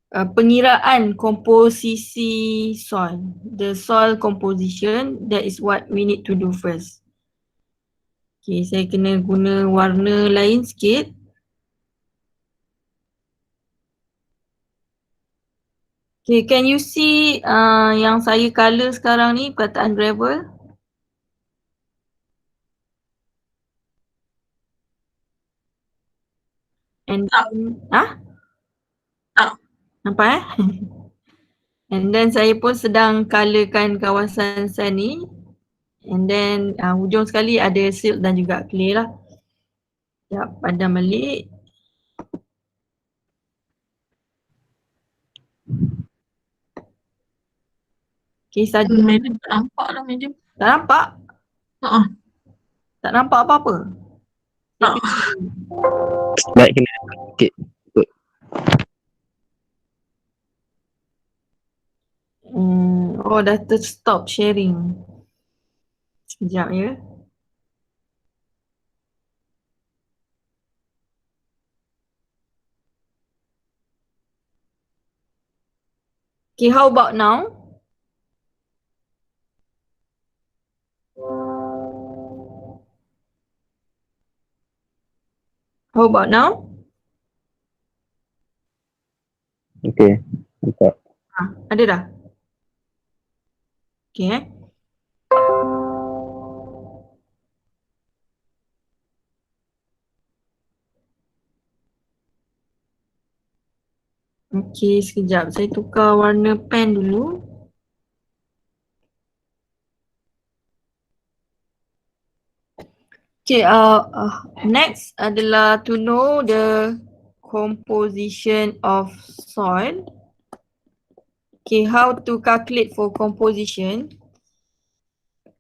pengiraan komposisi soil. The soil composition, that is what we need to do first. Okay, saya kena guna warna lain sikit. Okay, can you see yang saya colour sekarang ni perkataan gravel? And then, nampak And then saya pun sedang colourkan kawasan sand ni. And then hujung sekali ada silt dan juga clay lah. Sekejap, padam balik. Okay, saja. Madam tak nampak lah madam. Tak nampak? Tak nampak apa-apa? Baik, kena sikit. Oh, dah stop sharing. Sekejap ya. Okay, how about now? How about now? Okay, nampak. Ada dah? Okay Okay, sekejap. Saya tukar warna pen dulu. Okay, next adalah to know the composition of soil. Okay, how to calculate for composition.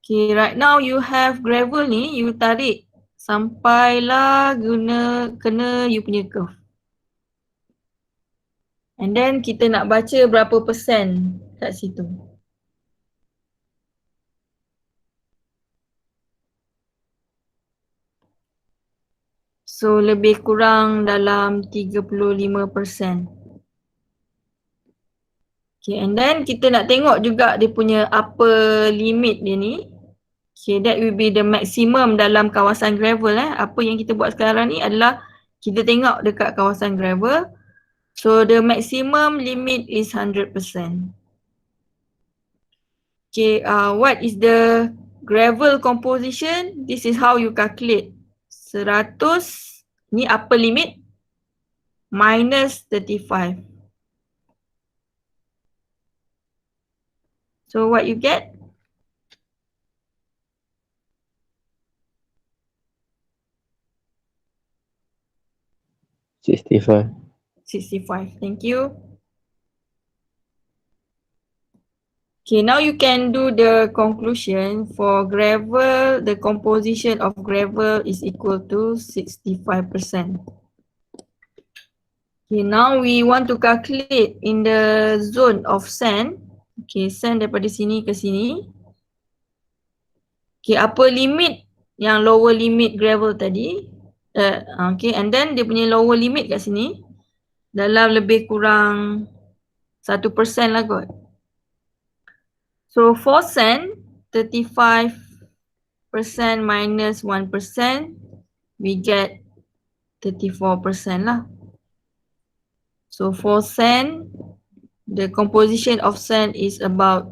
Okay, right now you have gravel ni, you tarik sampailah kena you punya curve. And then kita nak baca berapa persen kat situ. So lebih kurang dalam 35%. Okay, and then kita nak tengok juga dia punya upper limit dia ni. Okay, that will be the maximum dalam kawasan gravel. Apa yang kita buat sekarang ni adalah kita tengok dekat kawasan gravel. So the maximum limit is 100%. Okay, what is the gravel composition? This is how you calculate. 100 ni upper limit minus 35. So what you get? $65. 65. Thank you. Okay, now you can do the conclusion. For gravel, the composition of gravel is equal to 65%. Okay, now we want to calculate in the zone of sand. Okay, sand daripada sini ke sini. Okay, upper limit yang lower limit gravel tadi. Okay, and then dia punya lower limit kat sini dalam lebih kurang 1% lah kot. So for sand, 35% minus 1%, we get 34% lah. So for sand, the composition of sand is about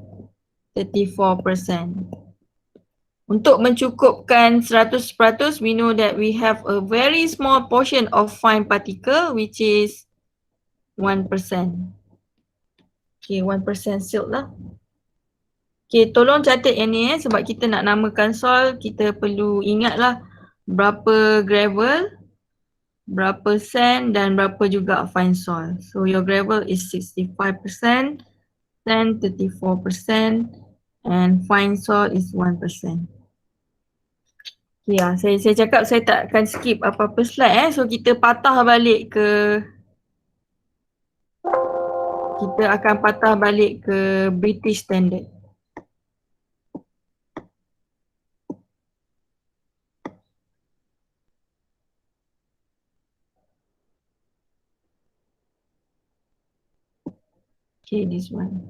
34%. Untuk mencukupkan 100%, we know that we have a very small portion of fine particle which is 1%. Okay, 1% silt lah. Okay, tolong catat yang ni sebab kita nak namakan soil, kita perlu ingatlah berapa gravel, berapa sand dan berapa juga fine soil. So your gravel is 65%, sand 34% and fine soil is 1%. Ya, saya cakap saya tak akan skip apa-apa slide So kita patah balik ke British Standard. Okay, this one.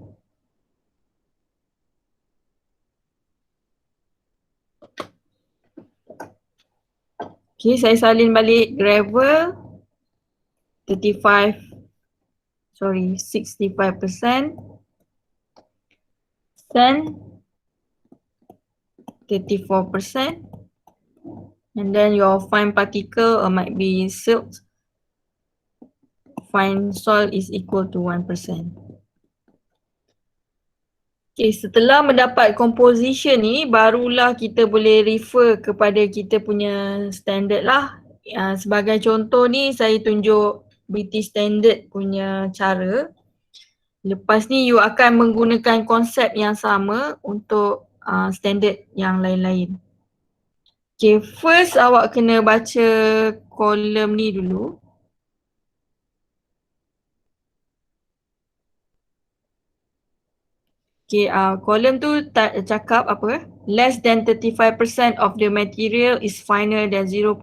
Okay, saya salin balik gravel 65%, sand 34%, and then your fine particle or might be silt, fine soil is equal to 1%. Okay, setelah mendapat composition ni, barulah kita boleh refer kepada kita punya standard lah. Sebagai contoh ni, saya tunjuk British Standard punya cara. Lepas ni, you akan menggunakan konsep yang sama untuk standard yang lain-lain. Okay, first awak kena baca kolom ni dulu. Okay, kolom tu cakap apa? Less than 35% of the material is finer than 0.06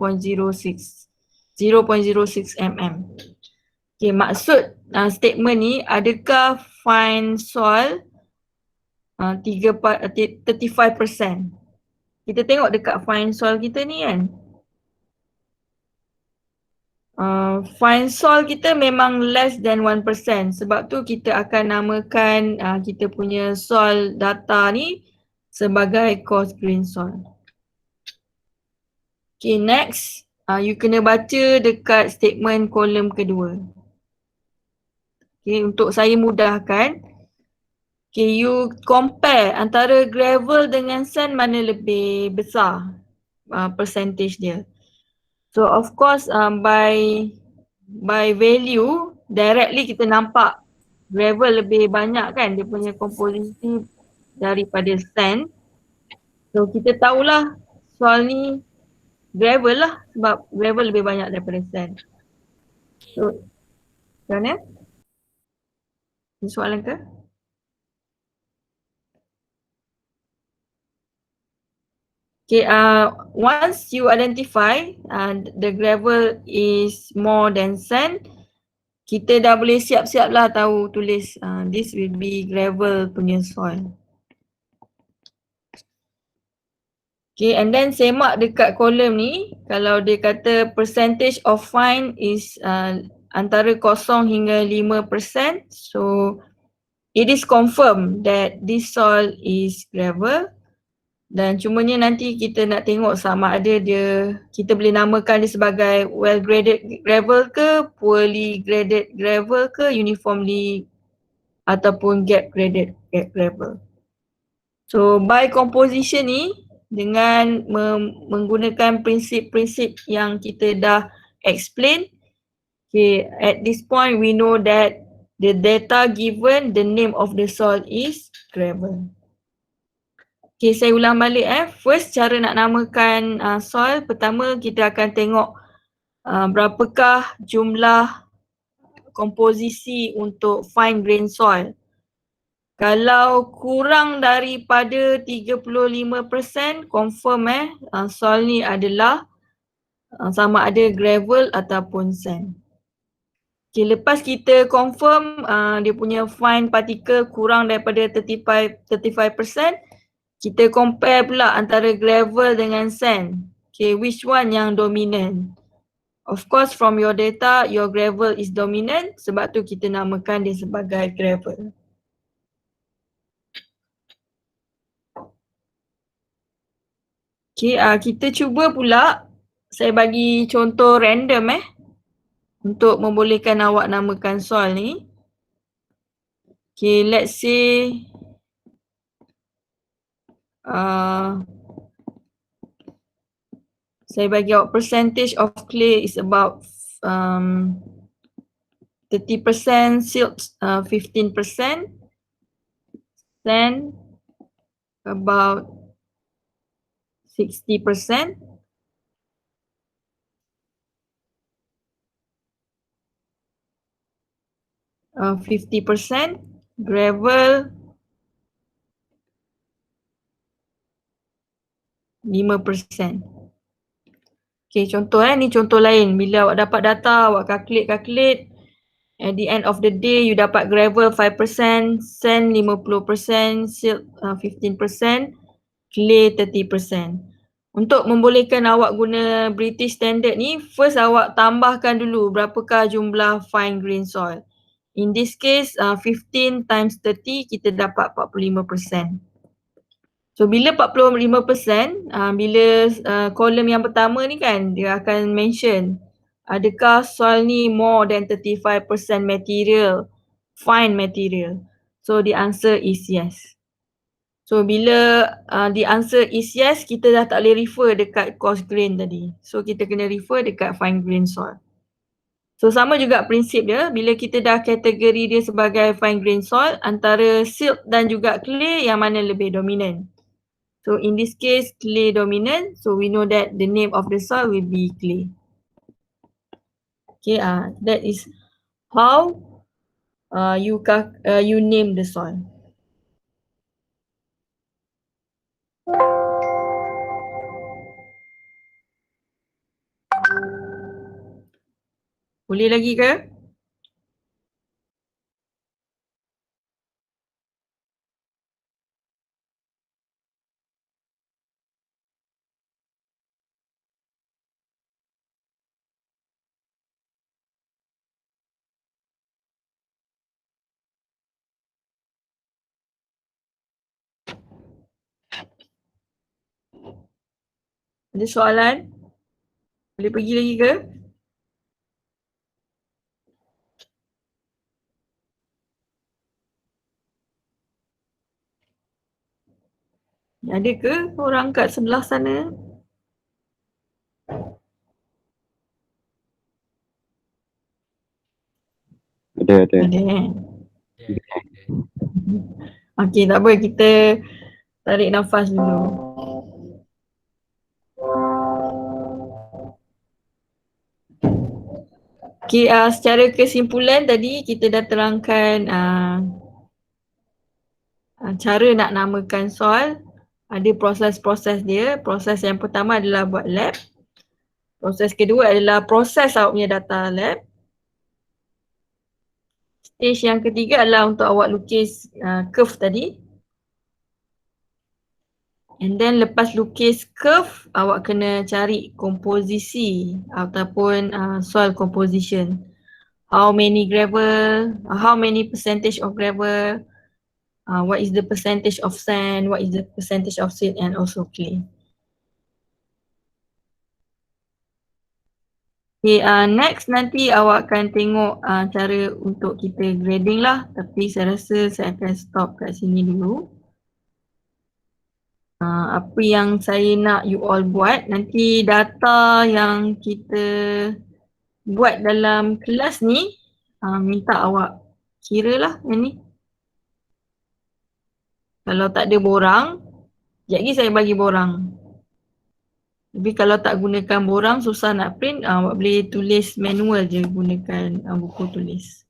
mm. Okay, maksud statement ni, adakah fine soil 35%? Kita tengok dekat fine soil kita ni kan. Fine soil kita memang less than 1%. Sebab tu kita akan namakan kita punya soil data ni sebagai coarse grain soil. Okay, next. You kena baca dekat statement kolom kedua. Okay, untuk saya mudahkan. Okay, you compare antara gravel dengan sand mana lebih besar percentage dia. So of course by value directly kita nampak gravel lebih banyak kan dia punya komposisi daripada sand. So kita tahulah soal ni gravel lah sebab gravel lebih banyak daripada sand. So macam mana? Ini soalan ke? Okay, once you identify the gravel is more than sand, kita dah boleh siap-siap lah tahu tulis this will be gravel punya soil. Okay, and then semak dekat kolom ni, kalau dia kata percentage of fine is antara 0 hingga 5%, so it is confirmed that this soil is gravel. Dan cumanya nanti kita nak tengok sama ada kita boleh namakan dia sebagai well graded gravel ke, poorly graded gravel ke, uniformly ataupun gap graded gravel. So by composition ni dengan menggunakan prinsip-prinsip yang kita dah explain, okay, at this point we know that the data given, the name of the soil is gravel. Okay, saya ulang balik First, cara nak namakan soil. Pertama, kita akan tengok berapakah jumlah komposisi untuk fine grain soil. Kalau kurang daripada 35%, confirm soil ni adalah sama ada gravel ataupun sand. Okay, lepas kita confirm dia punya fine particle kurang daripada 35%, kita compare pula antara gravel dengan sand. Okay, which one yang dominant? Of course from your data, your gravel is dominant, sebab tu kita namakan dia sebagai gravel. Okay, kita cuba pula, saya bagi contoh random untuk membolehkan awak namakan soil ni. Okay, let's say saya bagi awak percentage of clay is about 30%, silt 15%, sand about 60%, uh, 50%, gravel 5%. Okay, contoh ni contoh lain. Bila awak dapat data, awak calculate. At the end of the day, you dapat gravel 5%, sand 50%, silt 15%, clay 30%. Untuk membolehkan awak guna British Standard ni, first awak tambahkan dulu berapakah jumlah fine grain soil. In this case, 15 times 30, kita dapat 45%. So bila 45%, bila kolom yang pertama ni kan, dia akan mention adakah soil ni more than 35% material, fine material. So the answer is yes. So bila the answer is yes, kita dah tak boleh refer dekat coarse grain tadi. So kita kena refer dekat fine grain soil. So sama juga prinsip dia, bila kita dah kategori dia sebagai fine grain soil, antara silt dan juga clay yang mana lebih dominant. So in this case, clay dominant, so we know that the name of the soil will be clay. Okay, that is how you name the soil. Boleh lagi ke? Ada soalan? Boleh pergi lagi ke? Ada ke orang kat sebelah sana? Ada. Ada kan? Okey, tak apa, kita tarik nafas dulu. Okey, secara kesimpulan tadi kita dah terangkan cara nak namakan soil. Ada proses-proses dia. Proses yang pertama adalah buat lab. Proses kedua adalah proses awak punya data lab. Stage yang ketiga adalah untuk awak lukis curve tadi. And then lepas lukis curve, awak kena cari komposisi ataupun soil composition. How many gravel, how many percentage of gravel, what is the percentage of sand, what is the percentage of silt and also clay. Okay, next nanti awak akan tengok cara untuk kita grading lah. Tapi saya rasa saya akan stop kat sini dulu. Apa yang saya nak you all buat, nanti data yang kita buat dalam kelas ni, minta awak kira lah yang ni. Kalau tak ada borang, sekejap lagi saya bagi borang. Tapi kalau tak gunakan borang, susah nak print, awak boleh tulis manual je gunakan buku tulis.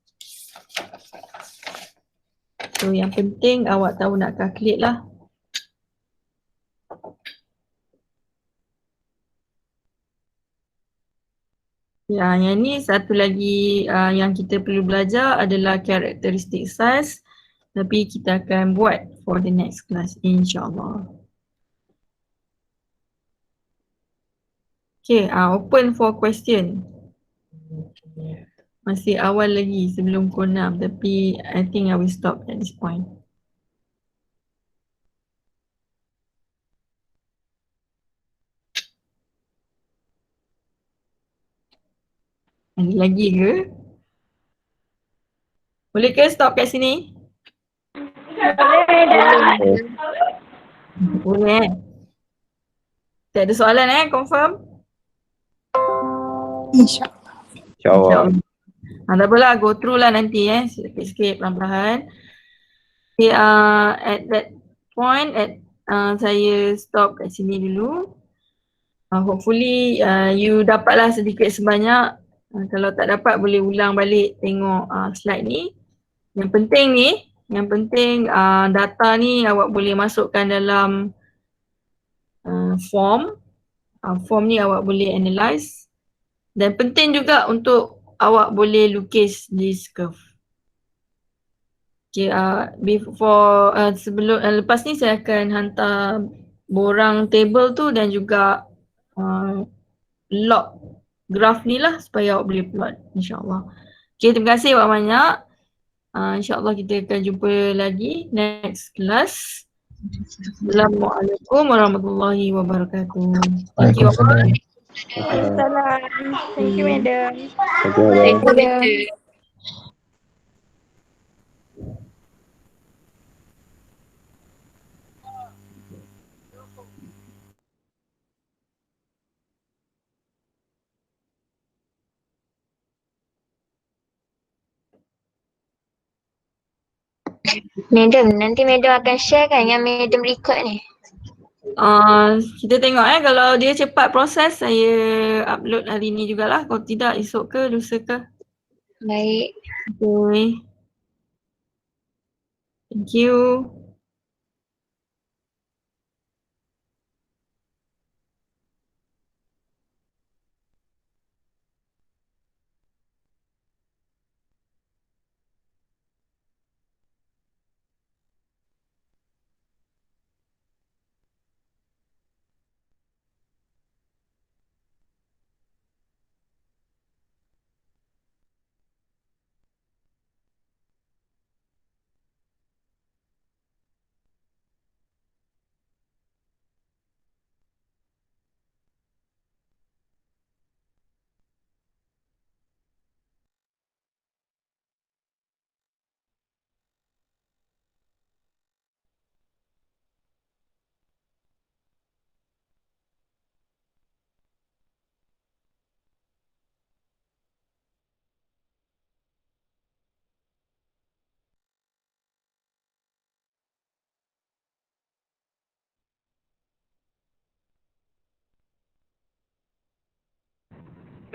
So yang penting awak tahu nak calculate lah. Ya, yang ni satu lagi yang kita perlu belajar adalah characteristic size. Tapi kita akan buat for the next class, insyaAllah. Okay, open for question. Masih awal lagi sebelum pukul 6 tapi I think I will stop at this point. Ada lagi ke? Boleh ke stop kat sini? Boleh. Tak ada soalan confirm? InsyaAllah. Tak apalah, go through lah nanti sikit-sikit perlahan-lahan. Okay, at that point, saya stop kat sini dulu. Hopefully you dapatlah sedikit sebanyak. Kalau tak dapat boleh ulang balik tengok slide ni. Yang penting data ni awak boleh masukkan dalam form. Form ni awak boleh analyse. Dan penting juga untuk awak boleh lukis this curve. Okay, sebelum lepas ni saya akan hantar borang table tu dan juga log graph ni lah supaya awak boleh plot, insyaAllah. Okay, terima kasih banyak. InsyaAllah kita akan jumpa lagi next class. Assalamualaikum warahmatullahi wabarakatuh. Thank you all. Salam. Thank you, madam. Thank you, madam. Madam, nanti madam akan share kan yang madam record ni? Kita tengok kalau dia cepat proses saya upload hari ni jugalah. Kalau tidak esok ke lusa ke. Baik. Okay. Thank you.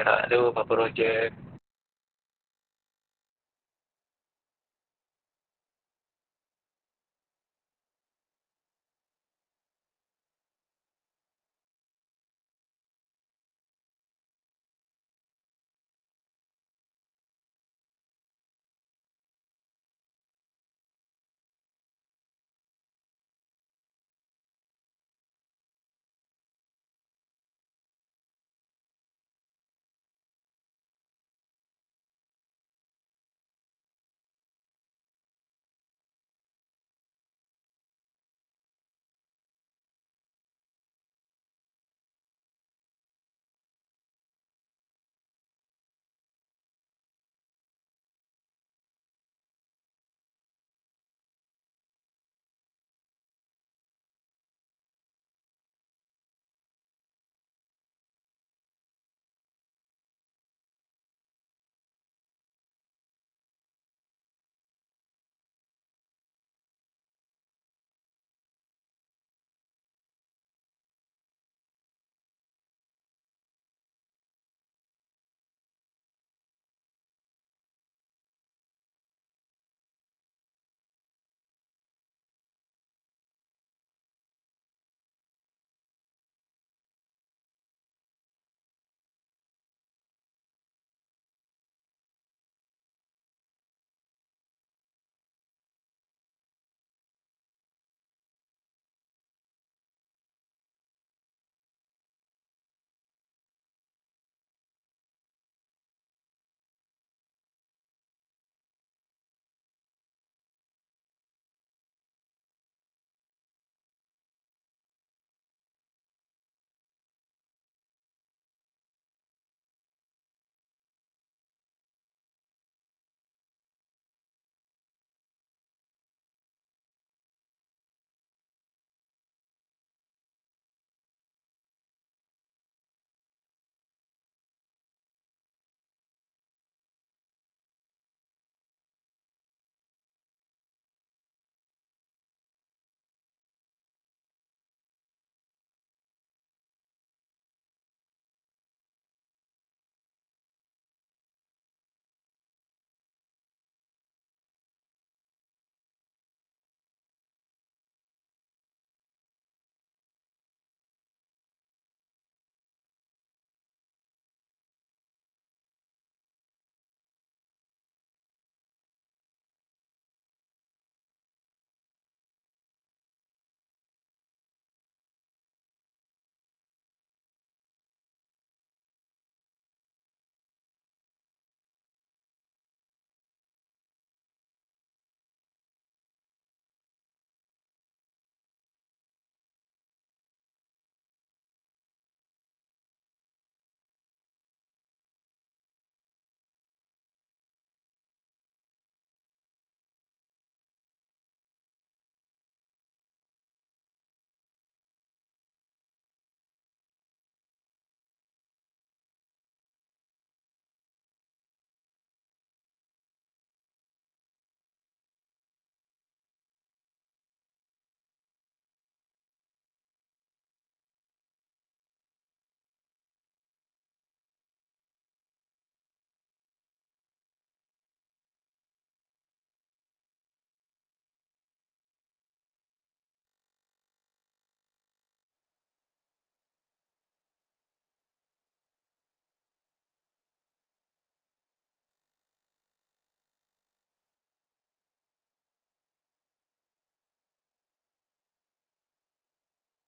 Halo, Papa Roger.